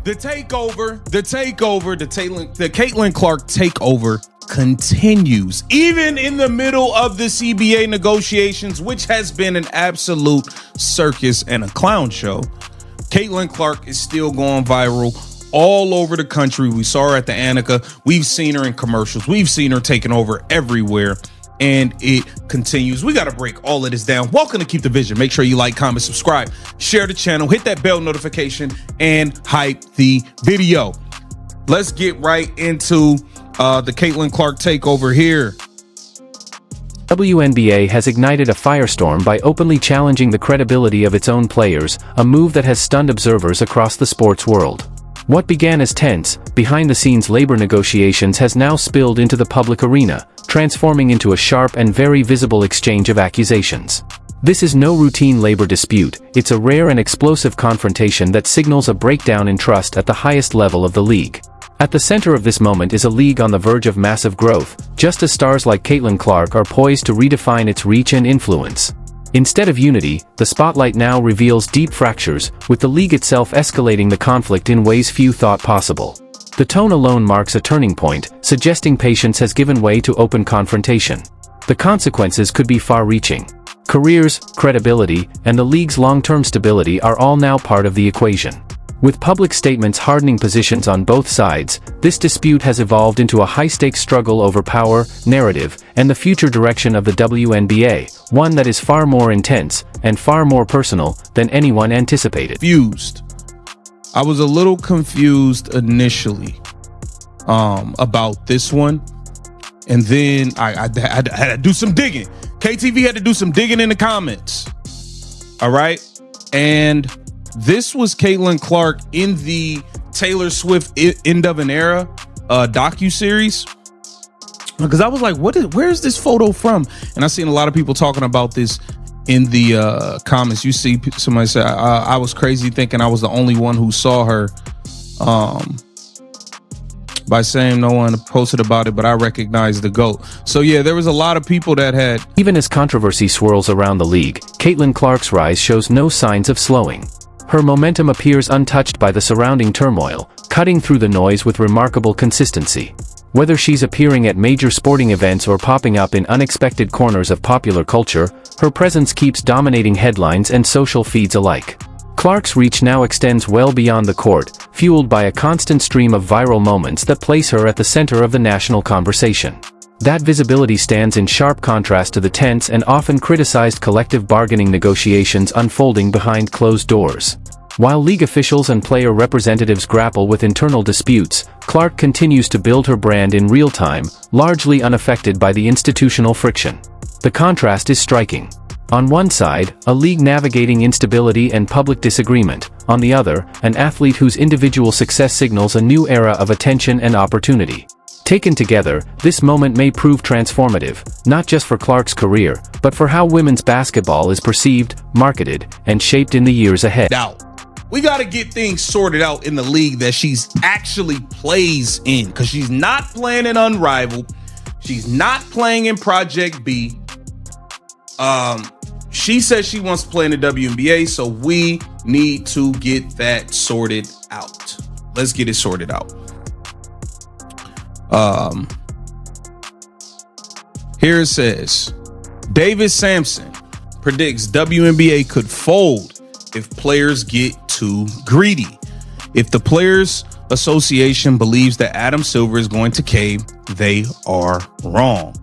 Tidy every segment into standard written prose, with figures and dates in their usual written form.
The Caitlin Clark takeover continues, even in the middle of the CBA negotiations, which has been an absolute circus and a clown show. Caitlin Clark is still going viral all over the country. We saw her at the Annika. We've seen her in commercials. We've seen her taking over everywhere. And it continues. We got to break all of this down. Welcome to Keep the Vision. Make sure you like, comment, subscribe, share the channel, hit that bell notification, and hype the video. Let's get right into the Caitlin Clark takeover here. WNBA has ignited a firestorm by openly challenging the credibility of its own players, a move that has stunned observers across the sports world. What began as tense, behind-the-scenes labor negotiations has now spilled into the public arena, transforming into a sharp and very visible exchange of accusations. This is no routine labor dispute, it's a rare and explosive confrontation that signals a breakdown in trust at the highest level of the league. At the center of this moment is a league on the verge of massive growth, just as stars like Caitlin Clark are poised to redefine its reach and influence. Instead of unity, the spotlight now reveals deep fractures, with the league itself escalating the conflict in ways few thought possible. The tone alone marks a turning point, suggesting patience has given way to open confrontation. The consequences could be far-reaching. Careers, credibility, and the league's long-term stability are all now part of the equation. With public statements hardening positions on both sides, this dispute has evolved into a high-stakes struggle over power, narrative, and the future direction of the WNBA, one that is far more intense and far more personal than anyone anticipated. I was a little confused initially about this one, and then I had to do some digging. KTV had to do some digging in the comments. All right, and this was Caitlin Clark in the Taylor Swift End of an Era docu-series. Because I was like, where's this photo from? And I seen a lot of people talking about this in the comments. You see somebody say, I was crazy thinking I was the only one who saw her, by saying no one posted about it, but I recognize the GOAT. So yeah, there was a lot of people that had... Even as controversy swirls around the league, Caitlin Clark's rise shows no signs of slowing. Her momentum appears untouched by the surrounding turmoil, cutting through the noise with remarkable consistency. Whether she's appearing at major sporting events or popping up in unexpected corners of popular culture, her presence keeps dominating headlines and social feeds alike. Clark's reach now extends well beyond the court, fueled by a constant stream of viral moments that place her at the center of the national conversation. That visibility stands in sharp contrast to the tense and often criticized collective bargaining negotiations unfolding behind closed doors. While league officials and player representatives grapple with internal disputes, Clark continues to build her brand in real time, largely unaffected by the institutional friction. The contrast is striking. On one side, a league navigating instability and public disagreement. On the other, an athlete whose individual success signals a new era of attention and opportunity. Taken together, this moment may prove transformative, not just for Clark's career, but for how women's basketball is perceived, marketed, and shaped in the years ahead. Now, we got to get things sorted out in the league that she's actually plays in, because she's not playing in Unrivaled. She's not playing in Project B. She says she wants to play in the WNBA, so we need to get that sorted out. Let's get it sorted out. Here it says, David Sampson predicts WNBA could fold if players get too greedy. If the Players Association believes that Adam Silver is going to cave, they are wrong.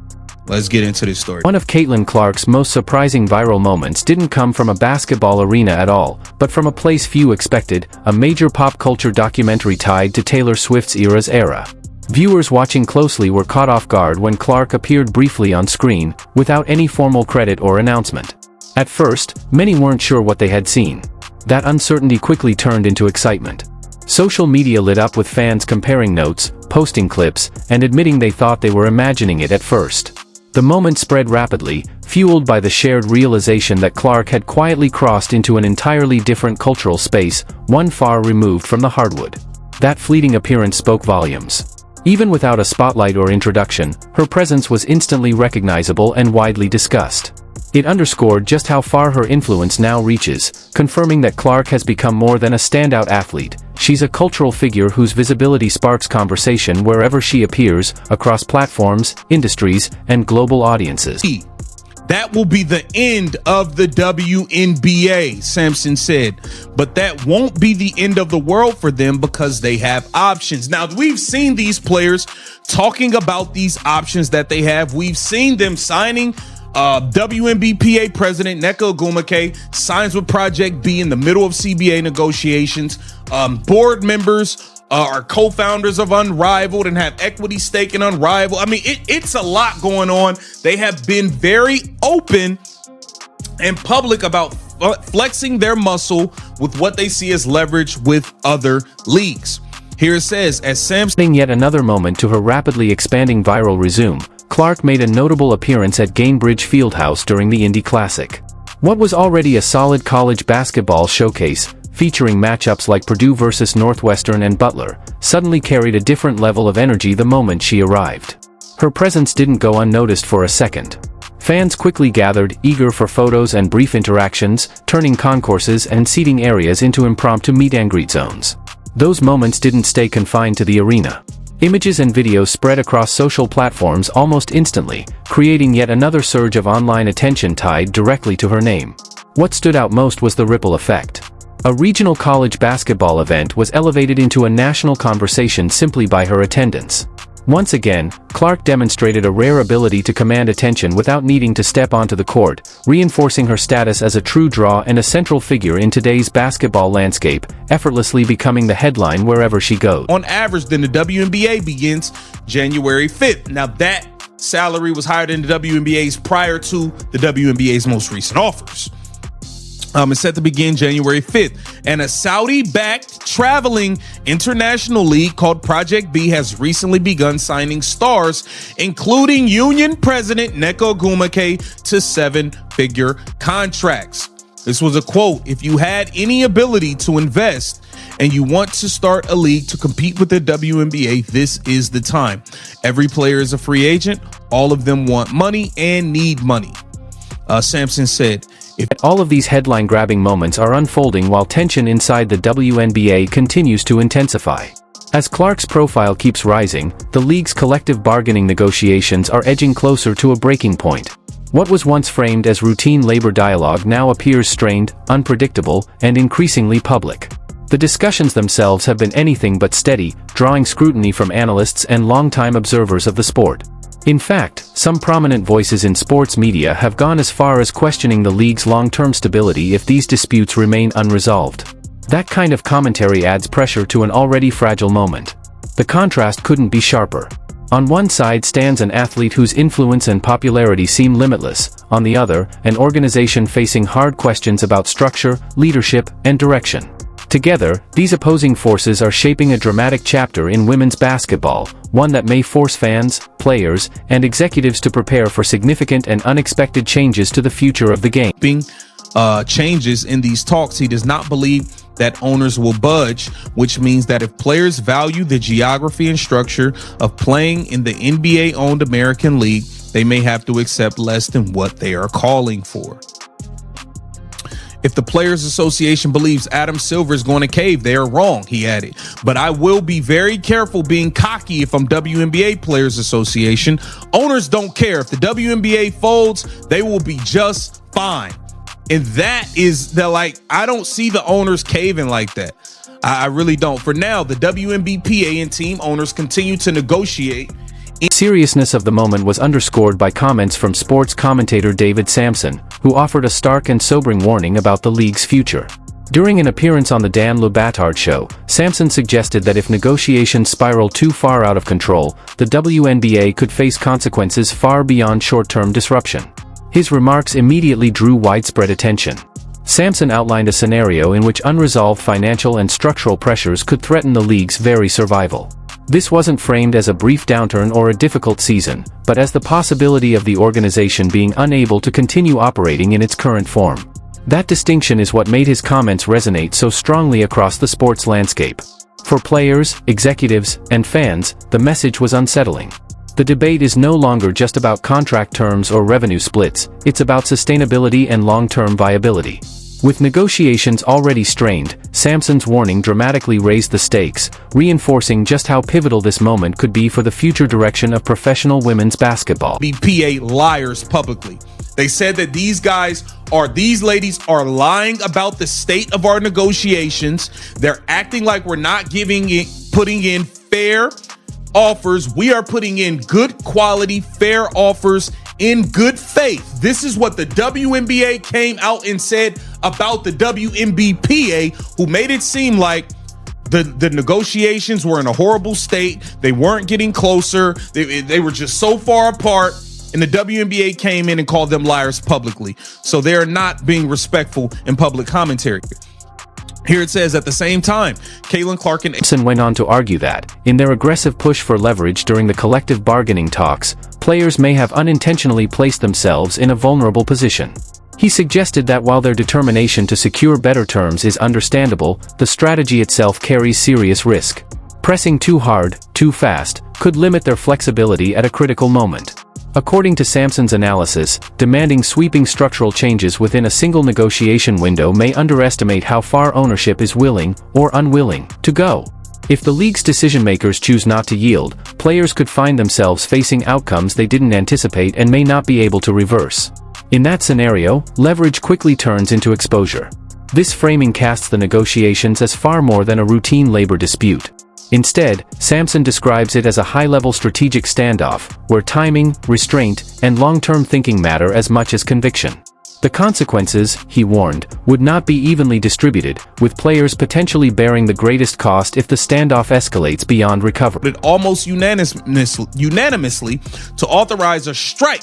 Let's get into this story. One of Caitlin Clark's most surprising viral moments didn't come from a basketball arena at all, but from a place few expected, a major pop culture documentary tied to Taylor Swift's era. Viewers watching closely were caught off guard when Clark appeared briefly on screen, without any formal credit or announcement. At first, many weren't sure what they had seen. That uncertainty quickly turned into excitement. Social media lit up with fans comparing notes, posting clips, and admitting they thought they were imagining it at first. The moment spread rapidly, fueled by the shared realization that Clark had quietly crossed into an entirely different cultural space, one far removed from the hardwood. That fleeting appearance spoke volumes. Even without a spotlight or introduction, her presence was instantly recognizable and widely discussed. It underscored just how far her influence now reaches, confirming that Clark has become more than a standout athlete. she's a cultural figure whose visibility sparks conversation wherever she appears, across platforms, industries, and global audiences. That will be the end of the WNBA, Sampson said. But that won't be the end of the world for them because they have options. Now, we've seen these players talking about these options that they have. We've seen them signing. WNBPA president Nneka Ogwumike signs with Project B in the middle of CBA negotiations. Board members are co-founders of Unrivaled and have equity stake in Unrivaled. I mean, it's a lot going on. They have been very open and public about flexing their muscle with what they see as leverage with other leagues. Here it says, as Sampson yet another moment to her rapidly expanding viral resume, Clark made a notable appearance at Gainbridge Fieldhouse during the Indy Classic. What was already a solid college basketball showcase, featuring matchups like Purdue versus Northwestern and Butler, suddenly carried a different level of energy the moment she arrived. Her presence didn't go unnoticed for a second. Fans quickly gathered, eager for photos and brief interactions, turning concourses and seating areas into impromptu meet-and-greet zones. Those moments didn't stay confined to the arena. Images and videos spread across social platforms almost instantly, creating yet another surge of online attention tied directly to her name. What stood out most was the ripple effect. A regional college basketball event was elevated into a national conversation simply by her attendance. Once again, Clark demonstrated a rare ability to command attention without needing to step onto the court, reinforcing her status as a true draw and a central figure in today's basketball landscape, effortlessly becoming the headline wherever she goes. On average, then the WNBA begins January 5th. Now that salary was higher than the WNBA's prior to the WNBA's most recent offers. It's set to begin January 5th, and a Saudi-backed traveling international league called Project B has recently begun signing stars, including union president Nneka Ogwumike, to 7-figure contracts. This was a quote: "If you had any ability to invest and you want to start a league to compete with the WNBA, this is the time. Every player is a free agent. All of them want money and need money." Sampson said, all of these headline-grabbing moments are unfolding while tension inside the WNBA continues to intensify. As Clark's profile keeps rising, the league's collective bargaining negotiations are edging closer to a breaking point. What was once framed as routine labor dialogue now appears strained, unpredictable, and increasingly public. The discussions themselves have been anything but steady, drawing scrutiny from analysts and longtime observers of the sport. In fact, some prominent voices in sports media have gone as far as questioning the league's long-term stability if these disputes remain unresolved. That kind of commentary adds pressure to an already fragile moment. The contrast couldn't be sharper. On one side stands an athlete whose influence and popularity seem limitless, on the other, an organization facing hard questions about structure, leadership, and direction. Together, these opposing forces are shaping a dramatic chapter in women's basketball, one that may force fans, players, and executives to prepare for significant and unexpected changes to the future of the game. Changes in these talks, he does not believe that owners will budge, which means that if players value the geography and structure of playing in the NBA-owned American League, they may have to accept less than what they are calling for. If the Players Association believes Adam Silver is going to cave, they are wrong, he added. But I will be very careful being cocky if I'm WNBA Players Association. Owners don't care. If the WNBA folds, they will be just fine. And that is I don't see the owners caving like that. I really don't. For now, the WNBPA and team owners continue to negotiate. The seriousness of the moment was underscored by comments from sports commentator David Sampson, who offered a stark and sobering warning about the league's future. During an appearance on the Dan Le Batard show, Sampson suggested that if negotiations spiral too far out of control, the WNBA could face consequences far beyond short-term disruption. His remarks immediately drew widespread attention. Sampson outlined a scenario in which unresolved financial and structural pressures could threaten the league's very survival. This wasn't framed as a brief downturn or a difficult season, but as the possibility of the organization being unable to continue operating in its current form. That distinction is what made his comments resonate so strongly across the sports landscape. For players, executives, and fans, the message was unsettling. The debate is no longer just about contract terms or revenue splits, it's about sustainability and long-term viability. With negotiations already strained, Sampson's warning dramatically raised the stakes, reinforcing just how pivotal this moment could be for the future direction of professional women's basketball. BPA liars publicly. They said that these ladies are lying about the state of our negotiations. They're acting like we're not putting in fair offers. We are putting in good quality, fair offers in good faith. This is what the WNBA came out and said about the WNBPA, who made it seem like the negotiations were in a horrible state. They weren't getting closer. They were just so far apart. And the WNBA came in and called them liars publicly. So they're not being respectful in public commentary. Here it says, at the same time, Caitlin Clark and Sampson went on to argue that, in their aggressive push for leverage during the collective bargaining talks, players may have unintentionally placed themselves in a vulnerable position. He suggested that while their determination to secure better terms is understandable, the strategy itself carries serious risk. Pressing too hard, too fast, could limit their flexibility at a critical moment. According to Sampson's analysis, demanding sweeping structural changes within a single negotiation window may underestimate how far ownership is willing, or unwilling, to go. If the league's decision-makers choose not to yield, players could find themselves facing outcomes they didn't anticipate and may not be able to reverse. In that scenario, leverage quickly turns into exposure. This framing casts the negotiations as far more than a routine labor dispute. Instead, Sampson describes it as a high-level strategic standoff, where timing, restraint, and long-term thinking matter as much as conviction. The consequences, he warned, would not be evenly distributed, with players potentially bearing the greatest cost if the standoff escalates beyond recovery. Almost unanimously to authorize a strike,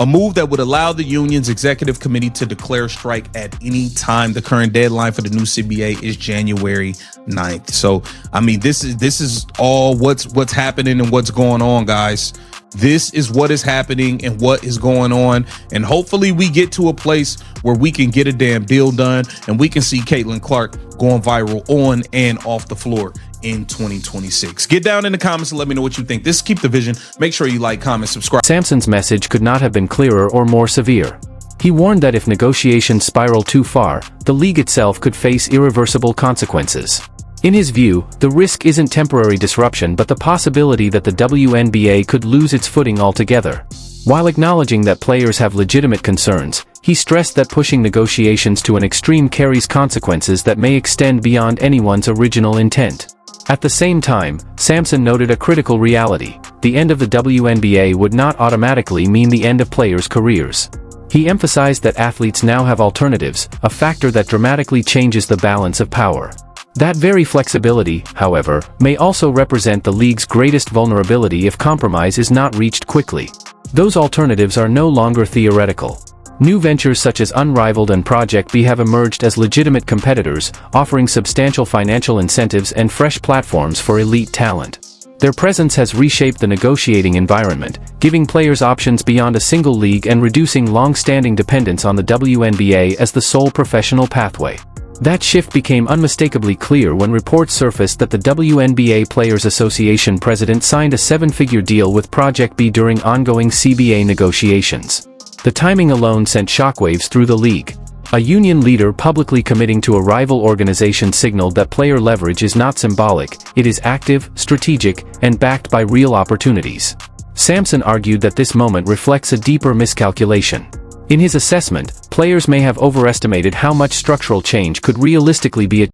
a move that would allow the union's executive committee to declare a strike at any time. The current deadline for the new CBA is January 9th. So, I mean, this is all what's happening and what's going on, guys. This is what is happening and what is going on. And hopefully we get to a place where we can get a damn deal done and we can see Caitlin Clark going viral on and off the floor in 2026. Get down in the comments and let me know what you think. This is Keep the Vision. Make sure you like, comment, subscribe. Sampson's message could not have been clearer or more severe. He warned that if negotiations spiral too far, the league itself could face irreversible consequences. In his view, the risk isn't temporary disruption but the possibility that the WNBA could lose its footing altogether. While acknowledging that players have legitimate concerns, he stressed that pushing negotiations to an extreme carries consequences that may extend beyond anyone's original intent. At the same time, Sampson noted a critical reality: the end of the WNBA would not automatically mean the end of players' careers. He emphasized that athletes now have alternatives, a factor that dramatically changes the balance of power. That very flexibility, however, may also represent the league's greatest vulnerability if compromise is not reached quickly. Those alternatives are no longer theoretical. New ventures such as Unrivaled and Project B have emerged as legitimate competitors, offering substantial financial incentives and fresh platforms for elite talent. Their presence has reshaped the negotiating environment, giving players options beyond a single league and reducing long-standing dependence on the WNBA as the sole professional pathway. That shift became unmistakably clear when reports surfaced that the WNBA Players Association president signed a seven-figure deal with Project B during ongoing CBA negotiations. The timing alone sent shockwaves through the league. A union leader publicly committing to a rival organization signaled that player leverage is not symbolic, it is active, strategic, and backed by real opportunities. Sampson argued that this moment reflects a deeper miscalculation. In his assessment, players may have overestimated how much structural change could realistically be